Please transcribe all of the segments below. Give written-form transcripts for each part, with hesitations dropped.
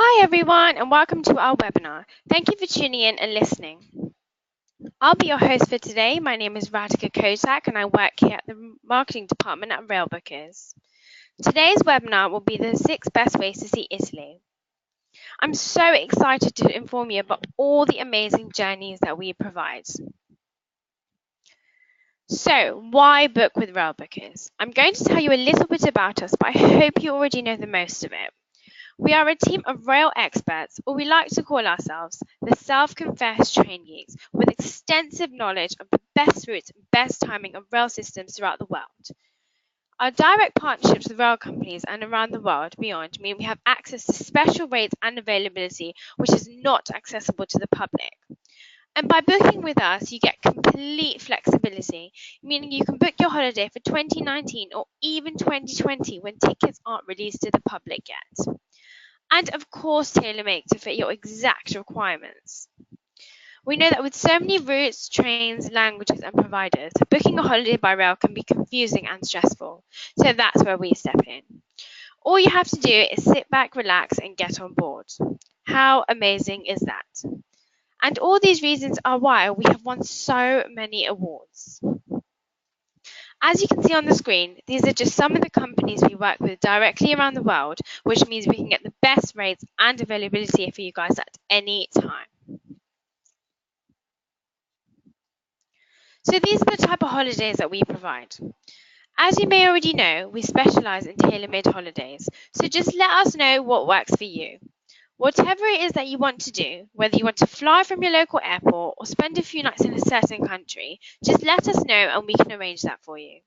Hi everyone and welcome to our webinar. Thank you for tuning in and listening. I'll be your host for today. My name is Radhika Kotak and I work here at the marketing department at Railbookers. Today's webinar will be the 6 best ways to see Italy. I'm so excited to inform you about all the amazing journeys that we provide. So, why book with Railbookers? I'm going to tell you a little bit about us, but I hope you already know the most of it. We are a team of rail experts, or we like to call ourselves the self-confessed train geeks, with extensive knowledge of the best routes and best timing of rail systems throughout the world. Our direct partnerships with rail companies and around the world beyond mean we have access to special rates and availability which is not accessible to the public. And by booking with us, you get complete flexibility, meaning you can book your holiday for 2019 or even 2020 when tickets aren't released to the public yet. And of course, tailor-make to fit your exact requirements. We know that with so many routes, trains, languages, and providers, booking a holiday by rail can be confusing and stressful. So that's where we step in. All you have to do is sit back, relax, and get on board. How amazing is that? And all these reasons are why we have won so many awards. As you can see on the screen, these are just some of the companies we work with directly around the world, which means we can get the best rates and availability for you guys at any time. So these are the type of holidays that we provide. As you may already know, we specialize in tailor-made holidays, so just let us know what works for you. Whatever it is that you want to do, whether you want to fly from your local airport or spend a few nights in a certain country, just let us know and we can arrange that for you.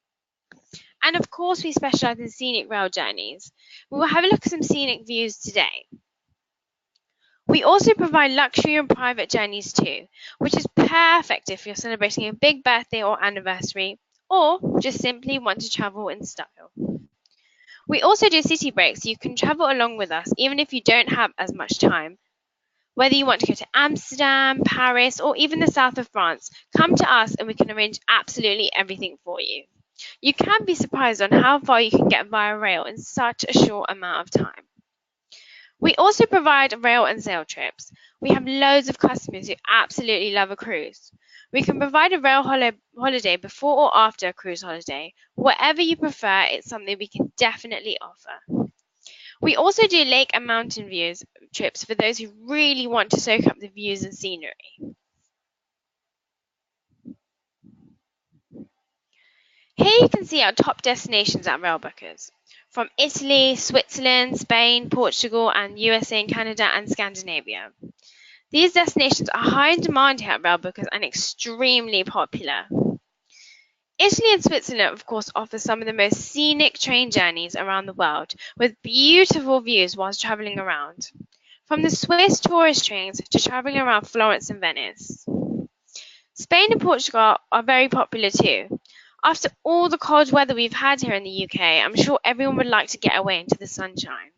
And of course, we specialize in scenic rail journeys. We will have a look at some scenic views today. We also provide luxury and private journeys too, which is perfect if you're celebrating a big birthday or anniversary, or just simply want to travel in style. We also do city breaks, so you can travel along with us even if you don't have as much time. Whether you want to go to Amsterdam, Paris, or even the south of France, come to us and we can arrange absolutely everything for you. You can be surprised on how far you can get via rail in such a short amount of time. We also provide rail and sail trips. We have loads of customers who absolutely love a cruise. We can provide a rail holiday before or after a cruise holiday. Whatever you prefer, it's something we can definitely offer. We also do lake and mountain views trips for those who really want to soak up the views and scenery. Here you can see our top destinations at Railbookers, from Italy, Switzerland, Spain, Portugal, and USA and Canada and Scandinavia. These destinations are high in demand here at Railbookers and extremely popular. Italy and Switzerland, of course, offer some of the most scenic train journeys around the world, with beautiful views whilst travelling around. From the Swiss tourist trains to travelling around Florence and Venice. Spain and Portugal are very popular too. After all the cold weather we've had here in the UK, I'm sure everyone would like to get away into the sunshine.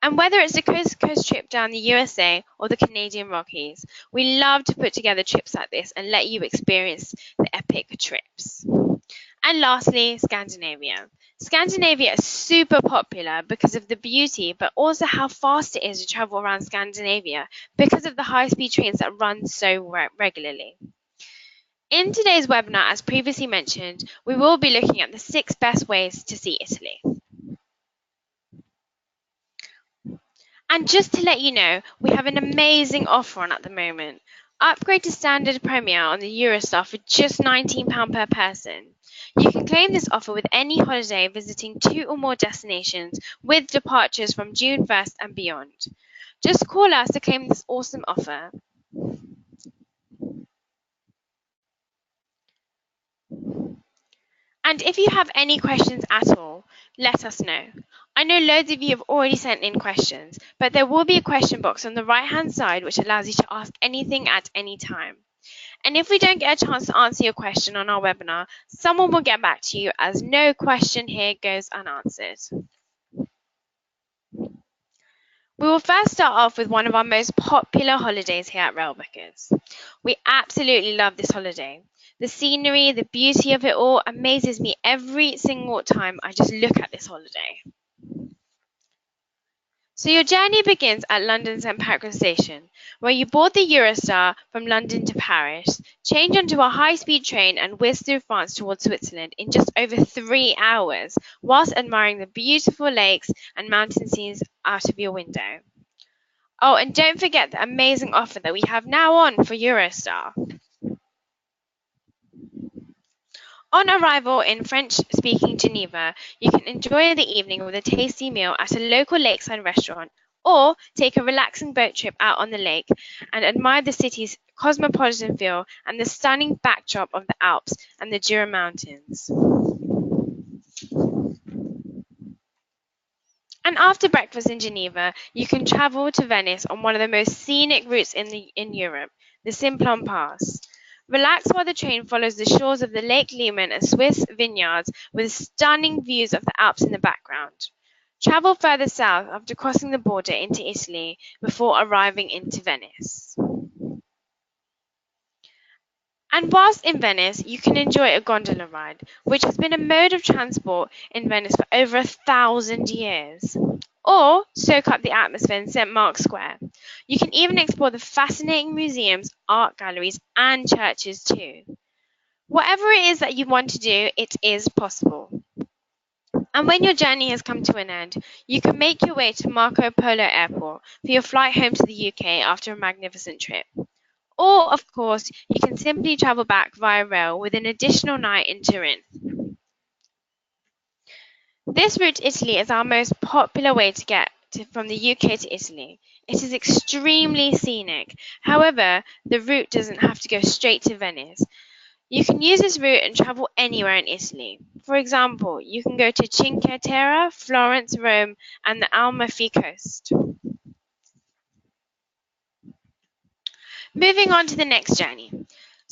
And whether it's a coast-to-coast trip down the USA or the Canadian Rockies, we love to put together trips like this and let you experience the epic trips. And lastly, Scandinavia. Scandinavia is super popular because of the beauty, but also how fast it is to travel around Scandinavia because of the high-speed trains that run so regularly. In today's webinar, as previously mentioned, we will be looking at the 6 best ways to see Italy. And just to let you know, we have an amazing offer on at the moment. Upgrade to Standard Premier on the Eurostar for just £19 per person. You can claim this offer with any holiday visiting 2 or more destinations with departures from June 1st and beyond. Just call us to claim this awesome offer. And if you have any questions at all, let us know. I know loads of you have already sent in questions, but there will be a question box on the right-hand side which allows you to ask anything at any time. And if we don't get a chance to answer your question on our webinar, someone will get back to you as no question here goes unanswered. We will first start off with one of our most popular holidays here at Railbookers. We absolutely love this holiday. The scenery, the beauty of it all amazes me every single time I just look at this holiday. So your journey begins at London St Pancras Station, where you board the Eurostar from London to Paris, change onto a high-speed train and whiz through France towards Switzerland in just over 3 hours, whilst admiring the beautiful lakes and mountain scenes out of your window. Oh, and don't forget the amazing offer that we have now on for Eurostar. On arrival in French-speaking Geneva, you can enjoy the evening with a tasty meal at a local lakeside restaurant, or take a relaxing boat trip out on the lake and admire the city's cosmopolitan feel and the stunning backdrop of the Alps and the Jura Mountains. And after breakfast in Geneva, you can travel to Venice on one of the most scenic routes in Europe, the Simplon Pass. Relax while the train follows the shores of the Lake Leman and Swiss vineyards with stunning views of the Alps in the background. Travel further south after crossing the border into Italy before arriving into Venice. And whilst in Venice, you can enjoy a gondola ride, which has been a mode of transport in Venice for over 1,000 years. Or soak up the atmosphere in St. Mark's Square. You can even explore the fascinating museums, art galleries, and churches too. Whatever it is that you want to do, it is possible. And when your journey has come to an end, you can make your way to Marco Polo Airport for your flight home to the UK after a magnificent trip. Or, of course, you can simply travel back via rail with an additional night in Turin. This route to Italy is our most popular way to get from the UK to Italy. It is extremely scenic. However, the route doesn't have to go straight to Venice. You can use this route and travel anywhere in Italy. For example, you can go to Cinque Terre, Florence, Rome, and the Amalfi Coast. Moving on to the next journey.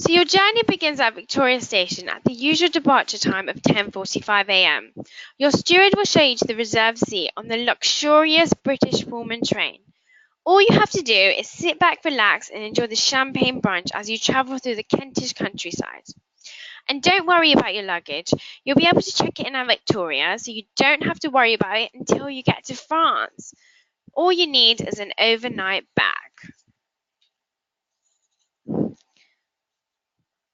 So your journey begins at Victoria Station at the usual departure time of 10:45 a.m. Your steward will show you to the reserved seat on the luxurious British Pullman train. All you have to do is sit back, relax, and enjoy the champagne brunch as you travel through the Kentish countryside. And don't worry about your luggage. You'll be able to check it in at Victoria, so you don't have to worry about it until you get to France. All you need is an overnight bag.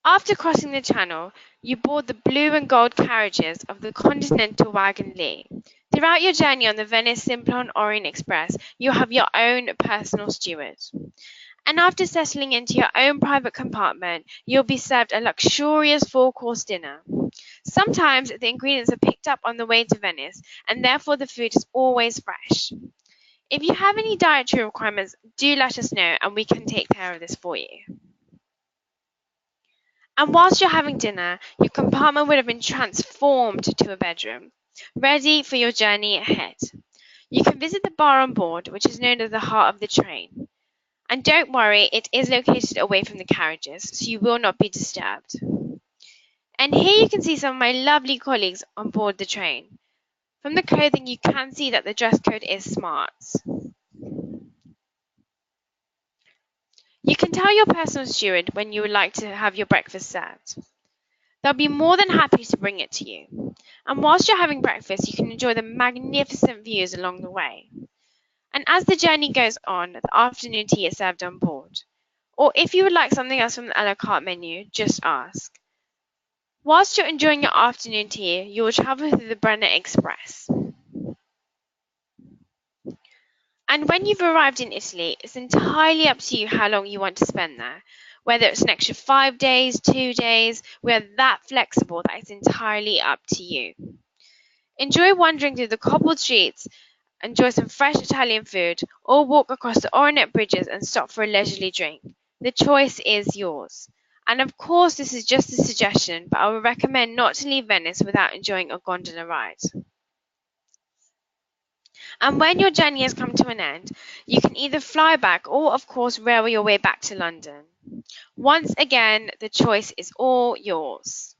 After crossing the Channel, you board the blue and gold carriages of the Continental Wagon Lee. Throughout your journey on the Venice Simplon-Orient-Express, you have your own personal steward. And after settling into your own private compartment, you'll be served a luxurious four-course dinner. Sometimes the ingredients are picked up on the way to Venice, and therefore the food is always fresh. If you have any dietary requirements, do let us know and we can take care of this for you. And whilst you're having dinner, your compartment would have been transformed to a bedroom, ready for your journey ahead. You can visit the bar on board, which is known as the heart of the train. And don't worry, it is located away from the carriages, so you will not be disturbed. And here you can see some of my lovely colleagues on board the train. From the clothing, you can see that the dress code is smart. You can tell your personal steward when you would like to have your breakfast served. They'll be more than happy to bring it to you. And whilst you're having breakfast, you can enjoy the magnificent views along the way. And as the journey goes on, the afternoon tea is served on board. Or if you would like something else from the a la carte menu, just ask. Whilst you're enjoying your afternoon tea, you will travel through the Brenner Express. And when you've arrived in Italy, it's entirely up to you how long you want to spend there. Whether it's an extra 5 days, 2 days, we are that flexible that it's entirely up to you. Enjoy wandering through the cobbled streets, enjoy some fresh Italian food, or walk across the Orient bridges and stop for a leisurely drink. The choice is yours. And of course, this is just a suggestion, but I would recommend not to leave Venice without enjoying a gondola ride. And when your journey has come to an end, you can either fly back or, of course, rail your way back to London. Once again, the choice is all yours.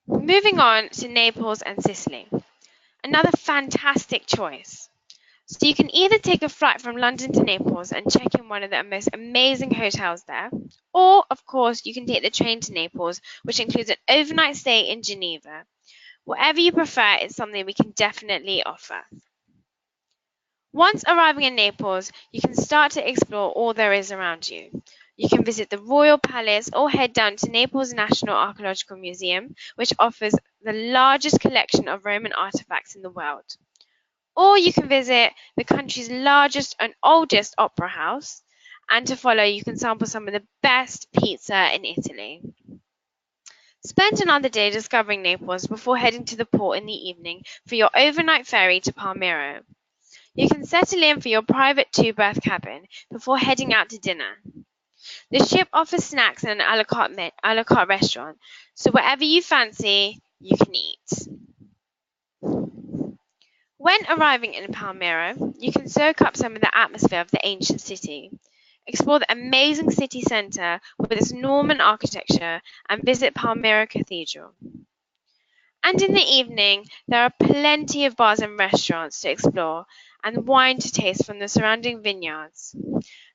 Moving on to Naples and Sicily. Another fantastic choice. So you can either take a flight from London to Naples and check in one of the most amazing hotels there, or of course you can take the train to Naples, which includes an overnight stay in Geneva. Whatever you prefer is something we can definitely offer. Once arriving in Naples, you can start to explore all there is around you. You can visit the Royal Palace or head down to Naples National Archaeological Museum, which offers the largest collection of Roman artifacts in the world. Or you can visit the country's largest and oldest opera house, and to follow, you can sample some of the best pizza in Italy. Spend another day discovering Naples before heading to the port in the evening for your overnight ferry to Palmyra. You can settle in for your private two-berth cabin before heading out to dinner. The ship offers snacks and an a la carte restaurant, so whatever you fancy, you can eat. When arriving in Palmyra, you can soak up some of the atmosphere of the ancient city. Explore the amazing city centre with its Norman architecture and visit Palmyra Cathedral. And in the evening, there are plenty of bars and restaurants to explore and wine to taste from the surrounding vineyards.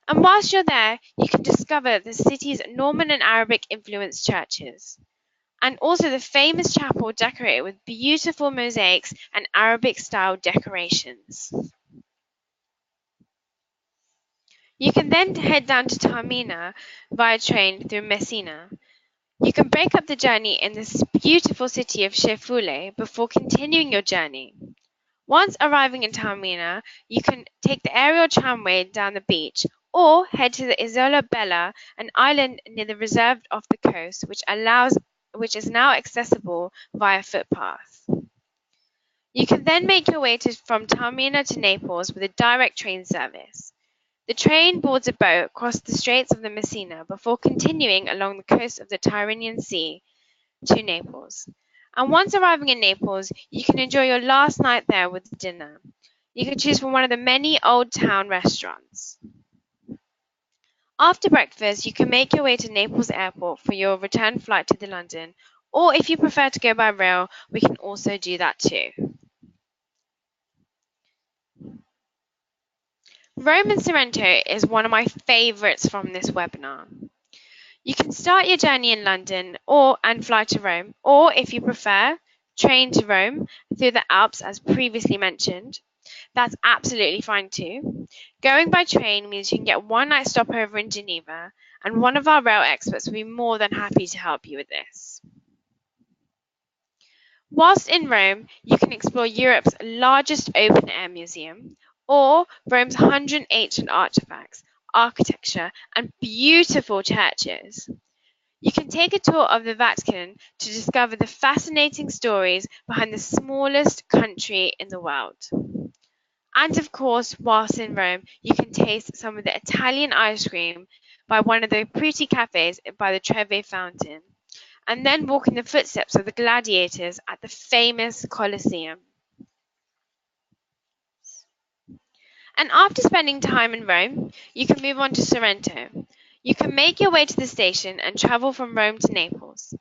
And whilst you're there, you can discover the city's Norman and Arabic influenced churches, and also the famous chapel decorated with beautiful mosaics and Arabic style decorations. You can then head down to Taormina via train through Messina. You can break up the journey in this beautiful city of Cefule before continuing your journey. Once arriving in Taormina, you can take the aerial tramway down the beach or head to the Isola Bella, an island near the reserve off the coast, which is now accessible via footpath. You can then make your way from Taormina to Naples with a direct train service. The train boards a boat across the Straits of the Messina before continuing along the coast of the Tyrrhenian Sea to Naples. And once arriving in Naples, you can enjoy your last night there with dinner. You can choose from one of the many old town restaurants. After breakfast, you can make your way to Naples Airport for your return flight to London, or if you prefer to go by rail, we can also do that too. Rome and Sorrento is one of my favourites from this webinar. You can start your journey in London and fly to Rome, or if you prefer, train to Rome through the Alps as previously mentioned. That's absolutely fine too. Going by train means you can get one night stopover in Geneva, and one of our rail experts will be more than happy to help you with this. Whilst in Rome, you can explore Europe's largest open-air museum, or Rome's 100 ancient artifacts, architecture, and beautiful churches. You can take a tour of the Vatican to discover the fascinating stories behind the smallest country in the world. And of course, whilst in Rome, you can taste some of the Italian ice cream by one of the pretty cafes by the Trevi Fountain, and then walk in the footsteps of the gladiators at the famous Colosseum. And after spending time in Rome, you can move on to Sorrento. You can make your way to the station and travel from Rome to Naples.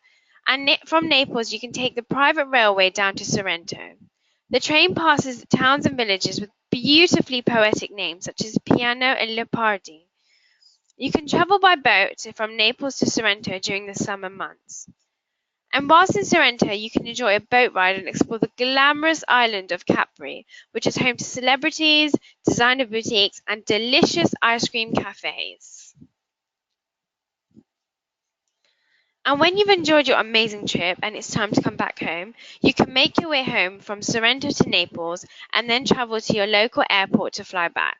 And from Naples, you can take the private railway down to Sorrento. The train passes towns and villages with beautifully poetic names such as Piano and Leopardi. You can travel by boat from Naples to Sorrento during the summer months. And whilst in Sorrento, you can enjoy a boat ride and explore the glamorous island of Capri, which is home to celebrities, designer boutiques, and delicious ice cream cafes. And when you've enjoyed your amazing trip and it's time to come back home, you can make your way home from Sorrento to Naples and then travel to your local airport to fly back.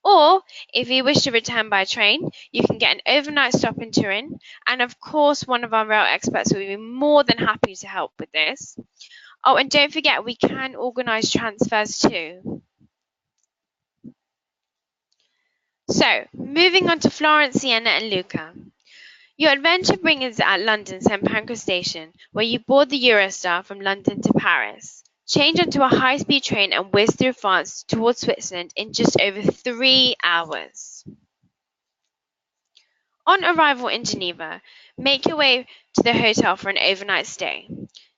Or, if you wish to return by train, you can get an overnight stop in Turin, and of course, one of our rail experts will be more than happy to help with this. Oh, and don't forget, we can organise transfers too. So, moving on to Florence, Siena, and Lucca. Your adventure begins at London St Pancras Station, where you board the Eurostar from London to Paris. Change onto a high-speed train and whiz through France towards Switzerland in just over 3 hours. On arrival in Geneva, make your way to the hotel for an overnight stay.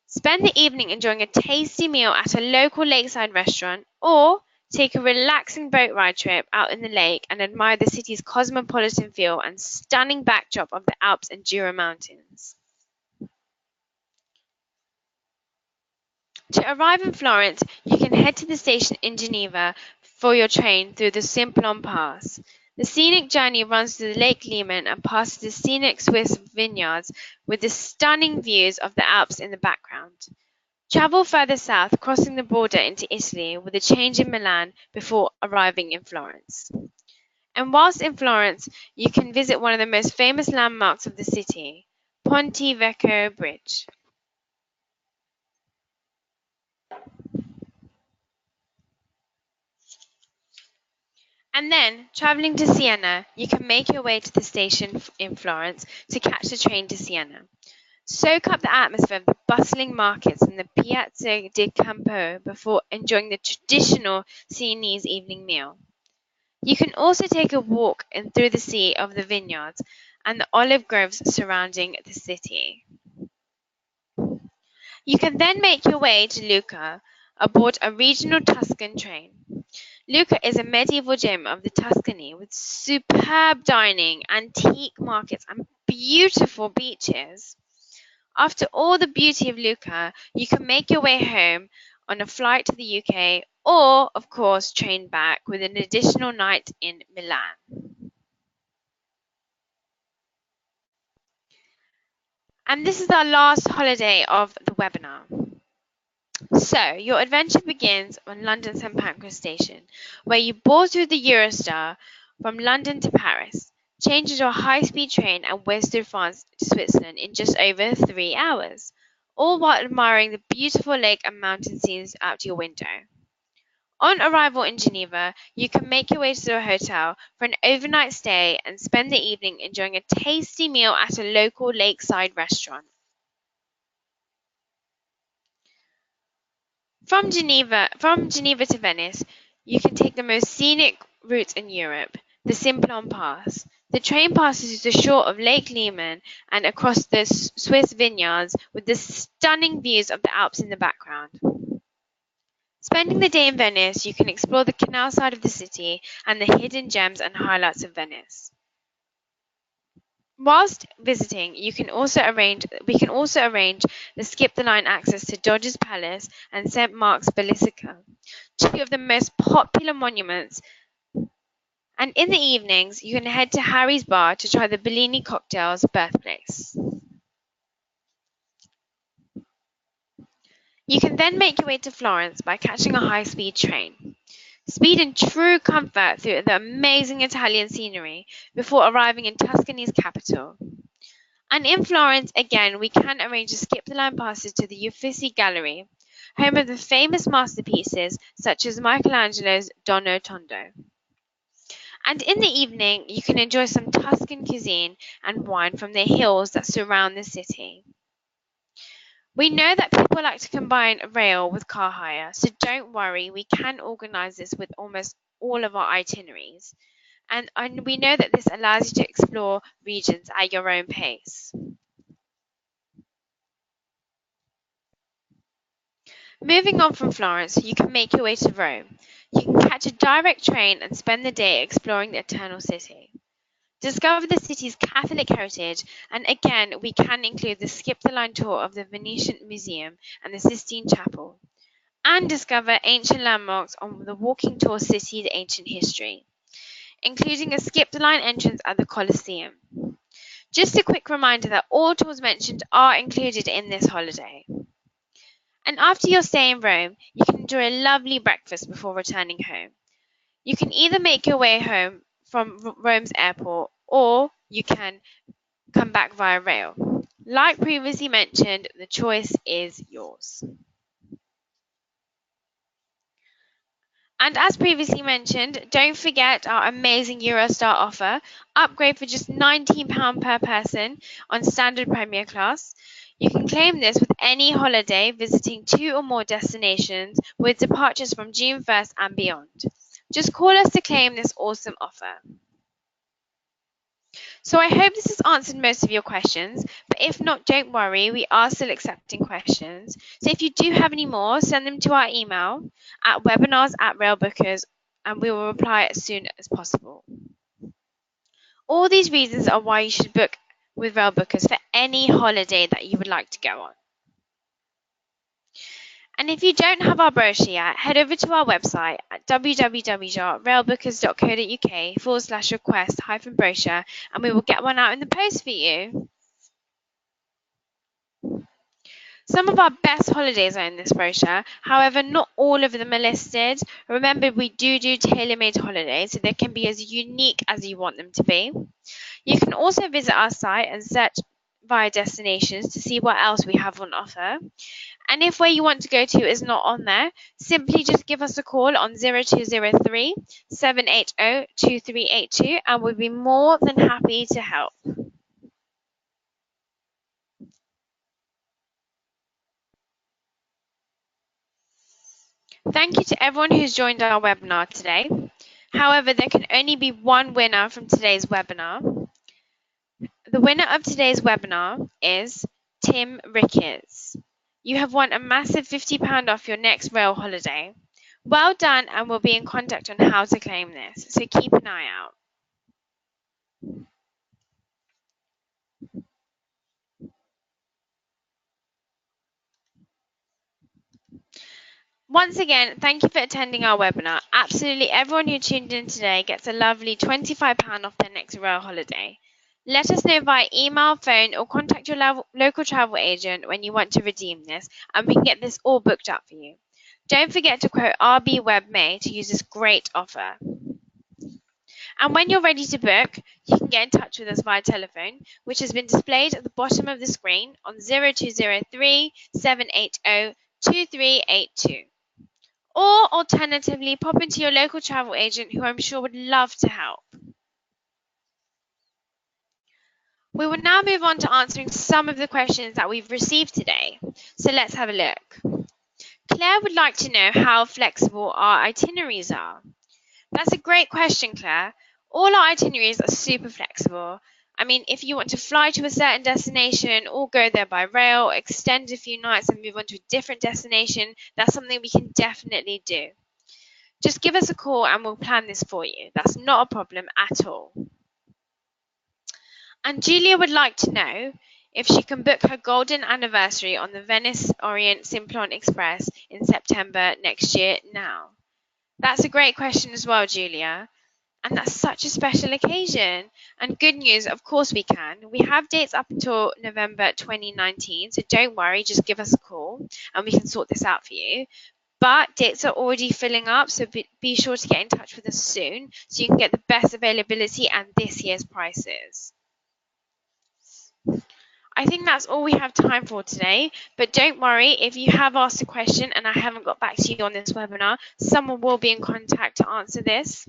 Spend the evening enjoying a tasty meal at a local lakeside restaurant, or Take a relaxing boat ride trip out in the lake and admire the city's cosmopolitan feel and stunning backdrop of the Alps and Jura Mountains. To arrive in Florence, you can head to the station in Geneva for your train through the Simplon Pass. The scenic journey runs through Lake Leman and passes the scenic Swiss vineyards with the stunning views of the Alps in the background. Travel further south, crossing the border into Italy with a change in Milan before arriving in Florence. And whilst in Florence, you can visit one of the most famous landmarks of the city, Ponte Vecchio Bridge. And then, travelling to Siena, you can make your way to the station in Florence to catch the train to Siena. Soak up the atmosphere of the bustling markets and the Piazza di Campo before enjoying the traditional Sienese evening meal. You can also take a walk through the sea of the vineyards and the olive groves surrounding the city. You can then make your way to Lucca aboard a regional Tuscan train. Lucca is a medieval gem of the Tuscany with superb dining, antique markets, and beautiful beaches. After all the beauty of Lucca, you can make your way home on a flight to the UK or, of course, train back with an additional night in Milan. And this is our last holiday of the webinar. So, your adventure begins on London St Pancras Station, where you board through the Eurostar from London to Paris, change into a high-speed train and whiz through France to Switzerland in just over 3 hours, all while admiring the beautiful lake and mountain scenes out your window. On arrival in Geneva, you can make your way to a hotel for an overnight stay and spend the evening enjoying a tasty meal at a local lakeside restaurant. From Geneva to Venice, you can take the most scenic route in Europe, the Simplon Pass. The train passes the shore of Lake Leman and across the Swiss vineyards with the stunning views of the Alps in the background. Spending the day in Venice, you can explore the canal side of the city and the hidden gems and highlights of Venice. Whilst visiting, we can also arrange the skip the line access to Doge's Palace and St Mark's Basilica, two of the most popular monuments. And in the evenings, you can head to Harry's Bar to try the Bellini cocktail's birthplace. You can then make your way to Florence by catching a high-speed train. Speed in true comfort through the amazing Italian scenery before arriving in Tuscany's capital. And in Florence, again, we can arrange to skip the line passes to the Uffizi Gallery, home of the famous masterpieces such as Michelangelo's Donna Tondo. And in the evening, you can enjoy some Tuscan cuisine and wine from the hills that surround the city. We know that people like to combine rail with car hire, so don't worry, we can organise this with almost all of our itineraries. And we know that this allows you to explore regions at your own pace. Moving on from Florence, you can make your way to Rome. You can catch a direct train and spend the day exploring the Eternal City. Discover the city's Catholic heritage, and again, we can include the skip the line tour of the Venetian Museum and the Sistine Chapel, and discover ancient landmarks on the walking tour City's ancient history, including a skip the line entrance at the Colosseum. Just a quick reminder that all tours mentioned are included in this holiday. And after your stay in Rome, you can enjoy a lovely breakfast before returning home. You can either make your way home from Rome's airport, or you can come back via rail. Like previously mentioned, the choice is yours. And as previously mentioned, don't forget our amazing Eurostar offer. Upgrade for just £19 per person on standard Premier class. You can claim this with any holiday visiting 2 or more destinations with departures from June 1st and beyond. Just call us to claim this awesome offer. So I hope this has answered most of your questions, but if not, don't worry, we are still accepting questions. So if you do have any more, send them to our email at webinars@railbookers and we will reply as soon as possible. All these reasons are why you should book with Railbookers for any holiday that you would like to go on. And if you don't have our brochure yet, head over to our website at www.railbookers.co.uk/request-brochure and we will get one out in the post for you. Some of our best holidays are in this brochure, however, not all of them are listed. Remember, we do tailor-made holidays, so they can be as unique as you want them to be. You can also visit our site and search via destinations to see what else we have on offer. And if where you want to go to is not on there, simply just give us a call on 0203 780 2382 and we'll be more than happy to help. Thank you to everyone who's joined our webinar today. However, there can only be one winner from today's webinar. The winner of today's webinar is Tim Ricketts. You have won a massive £50 off your next rail holiday. Well done, and we'll be in contact on how to claim this, so keep an eye out. Once again, thank you for attending our webinar. Absolutely everyone who tuned in today gets a lovely £25 off their next rail holiday. Let us know via email, phone, or contact your local travel agent when you want to redeem this, and we can get this all booked up for you. Don't forget to quote RB WebMay to use this great offer. And when you're ready to book, you can get in touch with us via telephone, which has been displayed at the bottom of the screen on 0203 780 2382. Or alternatively, pop into your local travel agent who I'm sure would love to help. We will now move on to answering some of the questions that we've received today. So let's have a look. Claire would like to know how flexible our itineraries are. That's a great question, Claire. All our itineraries are super flexible. I mean, if you want to fly to a certain destination or go there by rail, extend a few nights and move on to a different destination, that's something we can definitely do. Just give us a call and we'll plan this for you. That's not a problem at all. And Julia would like to know if she can book her golden anniversary on the Venice Orient Simplon-Express in September next year now. That's a great question as well, Julia. And that's such a special occasion. And good news, of course we can. We have dates up until November 2019, so don't worry, just give us a call and we can sort this out for you. But dates are already filling up, so be sure to get in touch with us soon so you can get the best availability and this year's prices. I think that's all we have time for today, but don't worry, if you have asked a question and I haven't got back to you on this webinar, someone will be in contact to answer this.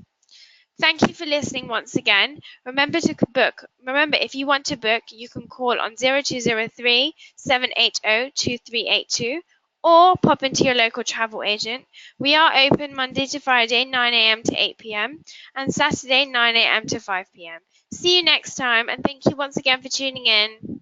Thank you for listening once again. Remember, if you want to book, you can call on 0203 780 2382 or pop into your local travel agent. We are open Monday to Friday, 9 a.m. to 8 p.m. and Saturday, 9 a.m. to 5 p.m. See you next time, and thank you once again for tuning in.